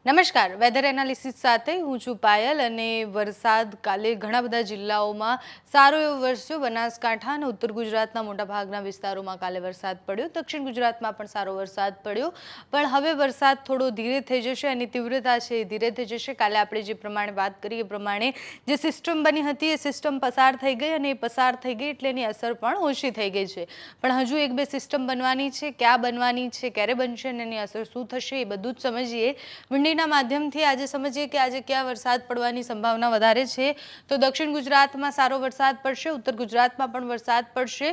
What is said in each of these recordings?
નમસ્કાર, weather analysis સાથે હું છું પાયલ અને વરસાદ કાલે ઘણા બધા જિલ્લાઓમાં સારો એવો વરસ્યો. બનાસકાંઠા અને ઉત્તર ગુજરાતના મોટાભાગના વિસ્તારોમાં કાલે વરસાદ પડ્યો. દક્ષિણ ગુજરાતમાં પણ સારો વરસાદ પડ્યો, પણ હવે વરસાદ થોડો ધીરે થઈ જશે અને તીવ્રતા છે એ ધીરે થઈ જશે. કાલે આપણે જે પ્રમાણે વાત કરી એ પ્રમાણે જે સિસ્ટમ બની હતી એ સિસ્ટમ પસાર થઈ ગઈ અને એ પસાર થઈ ગઈ એટલે એની અસર પણ ઓછી થઈ ગઈ છે. પણ હજુ એક બે સિસ્ટમ બનવાની છે, ક્યાં બનવાની છે, ક્યારે બનશે અને એની અસર શું થશે એ બધું જ સમજીએ. વિંડીના માધ્યમથી આજે સમજીએ કે આજે ક્યાં વરસાદ પડવાની સંભાવના વધારે છે. તો દક્ષિણ ગુજરાતમાં સારો વરસાદ પડશે, ઉત્તર ગુજરાતમાં પણ વરસાદ પડશે.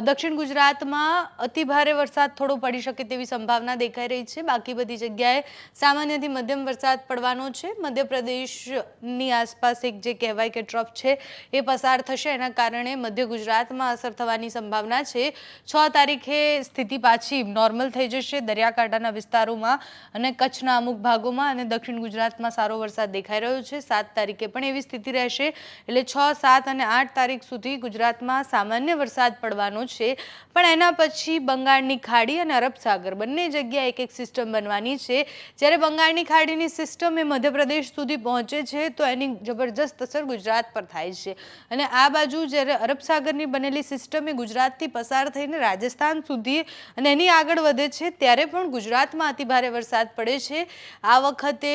દક્ષિણ ગુજરાતમાં અતિ ભારે વરસાદ થોડો પડી શકે તેવી સંભાવના દેખાઈ રહી છે. બાકી બધી જગ્યાએ સામાન્યથી મધ્યમ વરસાદ પડવાનો છે. મધ્યપ્રદેશની આસપાસ એક જે કહેવાય કે ટ્રફ છે એ પસાર થશે, એના કારણે મધ્ય ગુજરાતમાં અસર થવાની સંભાવના છે. 6 તારીખે સ્થિતિ પાછી નોર્મલ થઈ જશે દરિયાકાંઠાના વિસ્તારોમાં અને કચ્છના અમુક ભાગોમાં, અને દક્ષિણ ગુજરાતમાં સારો વરસાદ દેખાઈ રહ્યો છે. 7 તારીખે પણ એવી સ્થિતિ રહેશે. એટલે 6, 7 અને 8 તારીખ સુધી ગુજરાતમાં સામાન્ય વરસાદ પડવાનો છે. પણ એના પછી બંગાળની ખાડી અને અરબ સાગર બંને જગ્યાએ એક સિસ્ટમ બનવાની છે. જ્યારે બંગાળની ખાડીની સિસ્ટમ એ મધ્યપ્રદેશ સુધી પહોંચે છે તો એની જબરજસ્ત અસર ગુજરાત પર થાય છે. અને આ બાજુ જ્યારે અરબ સાગરની બનેલી સિસ્ટમ એ ગુજરાતથી પસાર થઈને રાજસ્થાન સુધી અને એની આગળ વધે છે ત્યારે પણ ગુજરાતમાં અતિભારે વરસાદ પડે છે. આ વખતે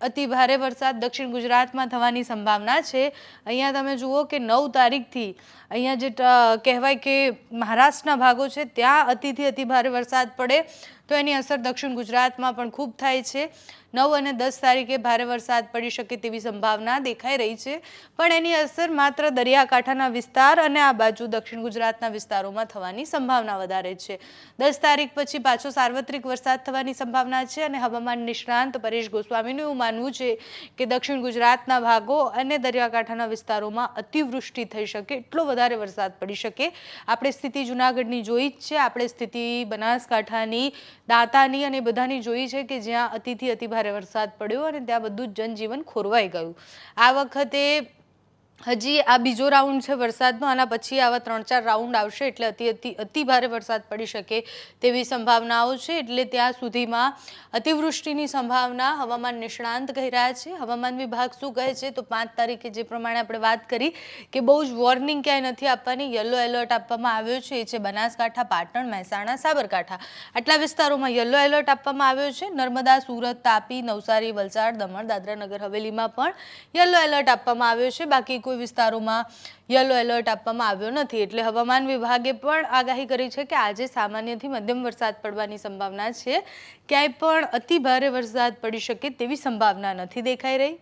અતિ ભારે વરસાદ દક્ષિણ ગુજરાતમાં થવાની સંભાવના છે. અહીંયા તમે જુઓ કે 9 તારીખથી અહીંયા જે કહેવાય કે મહારાષ્ટ્રના ભાગો છે ત્યાં અતિથી અતિ ભારે વરસાદ પડે તો એની અસર દક્ષિણ ગુજરાતમાં પણ ખૂબ થાય છે. 9 અને 10 તારીખે ભારે વરસાદ પડી શકે તેવી સંભાવના દેખાઈ રહી છે. પણ એની અસર માત્ર દરિયાકાંઠાના વિસ્તાર અને આ બાજુ દક્ષિણ ગુજરાતના વિસ્તારોમાં થવાની સંભાવના વધારે છે. 10 તારીખ પછી પાછો સાર્વત્રિક વરસાદ થવાની સંભાવના છે અને હવામાન નિષ્ણાંત પરેશ ગોસ્વામીનું એવું માનવું છે કે દક્ષિણ ગુજરાતના ભાગો અને દરિયાકાંઠાના વિસ્તારોમાં અતિવૃષ્ટિ થઈ શકે, એટલો વધારે વરસાદ પડી શકે. આપણે સ્થિતિ જૂનાગઢની જોઈ જ છે, આપણે સ્થિતિ બનાસકાંઠાની, દાંતાની અને બધાની જોઈ છે કે જ્યાં અતિથી અતિ ભારે વરસાદ પડ્યો અને ત્યાં બધું જ જનજીવન ખોરવાઈ ગયું. આ વખતે હજી આ બીજો રાઉન્ડ છે વરસાદનો, આના પછી આવા 3-4 રાઉન્ડ આવશે એટલે અતિ ભારે વરસાદ પડી શકે તેવી સંભાવનાઓ છે. એટલે ત્યાં સુધીમાં અતિવૃષ્ટિની સંભાવના હવામાન નિષ્ણાંત કહી રહ્યા છે. હવામાન વિભાગ શું કહે છે તો 5 તારીખે જે પ્રમાણે આપણે વાત કરી કે બહુ જ વોર્નિંગ ક્યાંય નથી આપવાની, યલો એલર્ટ આપવામાં આવ્યો છે. એ છે બનાસકાંઠા, પાટણ, મહેસાણા, સાબરકાંઠા આટલા વિસ્તારોમાં યલો એલર્ટ આપવામાં આવ્યો છે. નર્મદા, સુરત, તાપી, નવસારી, વલસાડ, દમણ, દાદરા નગર હવેલીમાં પણ યલો એલર્ટ આપવામાં આવ્યો છે. બાકી કોઈ વિસ્તારોમાં યલો એલર્ટ આપવામાં આવ્યો નથી. એટલે હવામાન વિભાગે પણ આગાહી કરી છે કે આજે સામાન્યથી મધ્યમ વરસાદ પડવાની સંભાવના છે. ક્યાંય પણ અતિ ભારે વરસાદ પડી શકે તેવી સંભાવના નથી દેખાઈ રહી.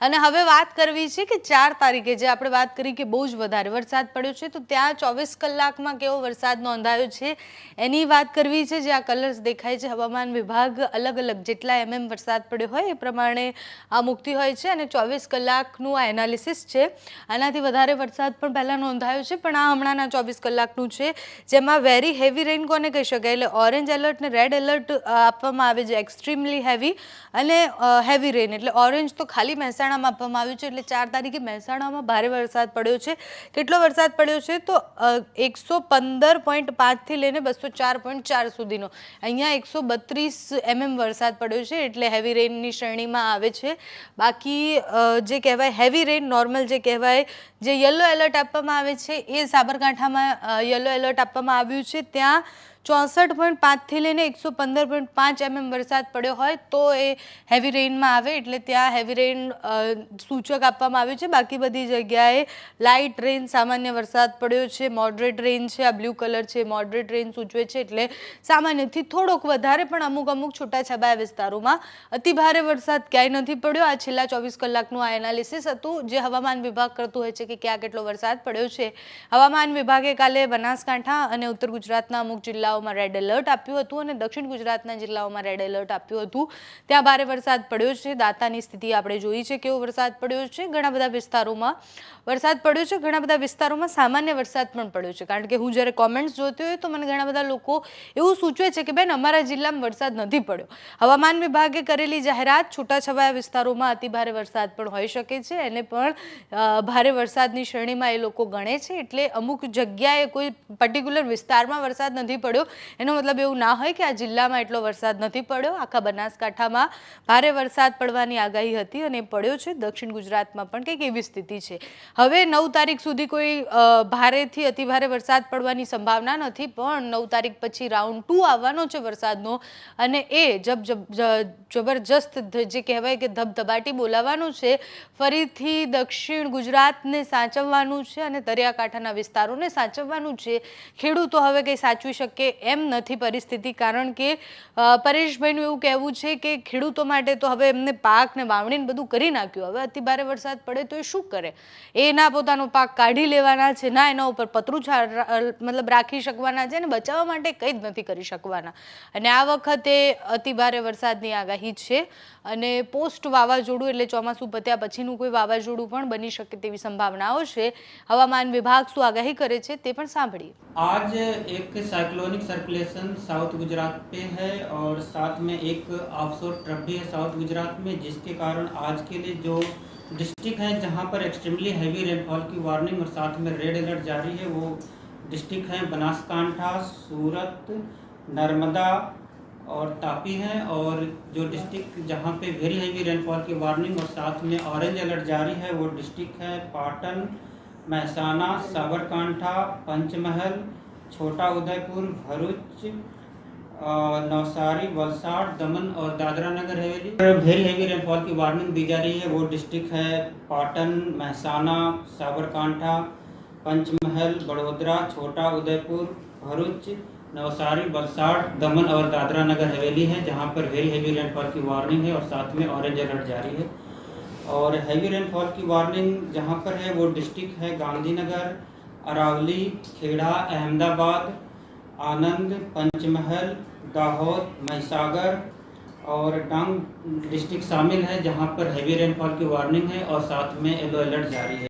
અને હવે વાત કરવી છે કે 4 તારીખે જે આપણે વાત કરી કે બહુ જ વધારે વરસાદ પડ્યો છે તો ત્યાં 24 કલાકમાં કેવો વરસાદ નોંધાયો છે એની વાત કરવી છે. જે આ કલર્સ દેખાય છે હવામાન વિભાગ અલગ અલગ જેટલા વરસાદ પડ્યો હોય એ પ્રમાણે આ મુક્તિ હોય છે અને 24 કલાકનું આ એનાલિસિસ છે. આનાથી વધારે વરસાદ પણ પહેલાં નોંધાયો છે, પણ આ હમણાંના 24 કલાકનું છે જેમાં વેરી હેવી રેઇન કોને કહી શકાય, એટલે ઓરેન્જ એલર્ટ ને રેડ એલર્ટ આપવામાં આવે છે. એક્સ્ટ્રીમલી હેવી અને હેવી રેઇન, એટલે ઓરેન્જ તો ખાલી મહેસાણામાં આપવામાં આવ્યું છે. એટલે 4 તારીખે મહેસાણામાં ભારે વરસાદ પડ્યો છે. કેટલો વરસાદ પડ્યો છે તો 115.5 થી લઈને 204.4 સુધીનો, અહીંયા 132 વરસાદ પડ્યો છે. એટલે હેવી રેઇનની શ્રેણીમાં આવે છે. બાકી જે કહેવાય હેવી રેઇન નોર્મલ જે કહેવાય, જે યલો એલર્ટ આપવામાં આવે છે એ સાબરકાંઠામાં યલો એલર્ટ આપવામાં આવ્યું છે. ત્યાં 64.5 થી લઈને 115.5 વરસાદ પડ્યો હોય તો એ હેવી રેઇનમાં આવે, એટલે ત્યાં હેવી રેઇન સૂચક આપવામાં આવ્યું છે. બાકી બધી જગ્યાએ લાઇટ રેઇન, સામાન્ય વરસાદ પડ્યો છે. મોડરેટ રેઇન છે, આ બ્લુ કલર છે, મોડરેટ રેઇન સૂચવે છે. એટલે સામાન્યથી થોડોક વધારે, પણ અમુક છૂટાછવાયા વિસ્તારોમાં અતિ ભારે વરસાદ ક્યાંય નથી પડ્યો. આ છેલ્લા 24 કલાકનું આ એનાલિસિસ હતું જે હવામાન વિભાગ કરતું હોય છે કે ક્યાં કેટલો વરસાદ પડ્યો છે. હવામાન વિભાગે કાલે બનાસકાંઠા અને ઉત્તર ગુજરાતના અમુક જિલ્લાઓમાં રેડ એલર્ટ આપ્યું હતું અને દક્ષિણ ગુજરાતના જિલ્લાઓમાં રેડ એલર્ટ આપ્યું હતું. ત્યાં ભારે વરસાદ પડ્યો છે. દાંતાની સ્થિતિ આપણે જોઈ છે કેવો વરસાદ પડ્યો છે. ઘણા બધા વિસ્તારોમાં વરસાદ પડ્યો છે. ઘણા બધા વિસ્તારોમાં સામાન્ય વરસાદ પણ પડ્યો છે. કારણ કે હું જ્યારે કોમેન્ટ્સ જોતી હોય તો મને ઘણા બધા લોકો એવું સૂચવે છે કે બેન અમારા જિલ્લામાં વરસાદ નથી પડ્યો. હવામાન વિભાગે કરેલી જાહેરાત છૂટાછવાયા વિસ્તારોમાં અતિ ભારે વરસાદ પણ હોઈ શકે છે. એને પણ ભારે વરસાદની શ્રેણીમાં એ લોકો ગણે છે. એટલે અમુક જગ્યાએ કોઈ પર્ટિક્યુલર વિસ્તારમાં વરસાદ નથી પડ્યો પડ્યો એનો મતલબ એવું ના હોય કે આ જિલ્લામાં એટલો વરસાદ નથી પડ્યો. આખા બનાસકાંઠામાં ભારે વરસાદ પડવાની આગાહી હતી અને પડ્યો છે. દક્ષિણ ગુજરાતમાં પણ કંઈક એવી સ્થિતિ છે. હવે 9 તારીખ સુધી કોઈ ભારેથી અતિભારે વરસાદ પડવાની સંભાવના નથી, પણ 9 તારીખ પછી રાઉન્ડ 2 આવવાનો છે વરસાદનો અને એ જબરજસ્ત જે કહેવાય કે ધબધબાટી બોલાવવાનું છે. ફરીથી દક્ષિણ ગુજરાતને સાચવવાનું છે અને દરિયાકાંઠાના વિસ્તારોને સાચવવાનું છે. ખેડૂતો હવે કંઈ સાચવી શકે એમ નથી પરિસ્થિતિ, કારણ કે પરેશભાઈનું એવું કહેવું છે કે ખેડૂતો માટે તો હવે એમને પાક ને વાવણીને બધું કરી નાખ્યું, હવે અતિ ભારે વરસાદ પડે તો એ શું કરે? એ ના પોતાનો પાક કાઢી લેવાના છે, ના એના ઉપર પતરું મતલબ રાખી શકવાના છે અને બચાવવા માટે કંઈ જ નથી કરી શકવાના. અને આ વખતે અતિ ભારે વરસાદની આગાહી છે અને પોસ્ટ વાવાઝોડું એટલે ચોમાસું પત્યા પછીનું કોઈ વાવાઝોડું પણ બની શકે તેવી સંભાવનાઓ છે. હવામાન વિભાગ શું આગાહી કરે છે તે પણ સાંભળીએ. आज एक साइक्लोनिक सर्कुलेशन साउथ गुजरात पे है और साथ में एक ऑफशोर ट्रफ भी है साउथ गुजरात में, जिसके कारण आज के लिए जो डिस्ट्रिक्ट हैं जहां पर एक्सट्रीमली हैवी रेनफॉल की वार्निंग और साथ में रेड अलर्ट जारी है वो डिस्ट्रिक्ट हैं बनासकांठा, सूरत, नर्मदा और तापी हैं। और जो डिस्ट्रिक्ट जहां पे वेरी हैवी रेनफॉल की वार्निंग और साथ में ऑरेंज अलर्ट जारी है वो डिस्ट्रिक्ट है पाटन, મહેસાણા, સાબરકાંઠા, પંચમહાલ, छोटा उदयपुर, भरूच, नवसारी, वलसाड़, दमन और Dadra Nagar Haveli. Very heavy rainfall की वार्निंग दी जा रही है वो डिस्ट्रिक्ट है पाटन, महसाना, साबरकांठा, पंचमहल, बड़ोदरा, छोटा उदयपुर, भरूच, नवसारी, वलसाड़, दमन और दादरा नगर हवेली है, जहां पर वेरी हैवी रेनफॉल की वार्निंग है और साथ में ऑरेंज अलर्ट जारी है। और हैवी रेनफॉल की वार्निंग जहां पर है वो डिस्ट्रिक्ट है गांधीनगर, अरावली, खेड़ा, अहमदाबाद, आनंद, पंचमहल, दाहोद, महिसागर और डांग डिस्ट्रिक्ट शामिल है, जहां पर हैवी रेनफॉल की वार्निंग है और साथ में येलो अलर्ट जारी है।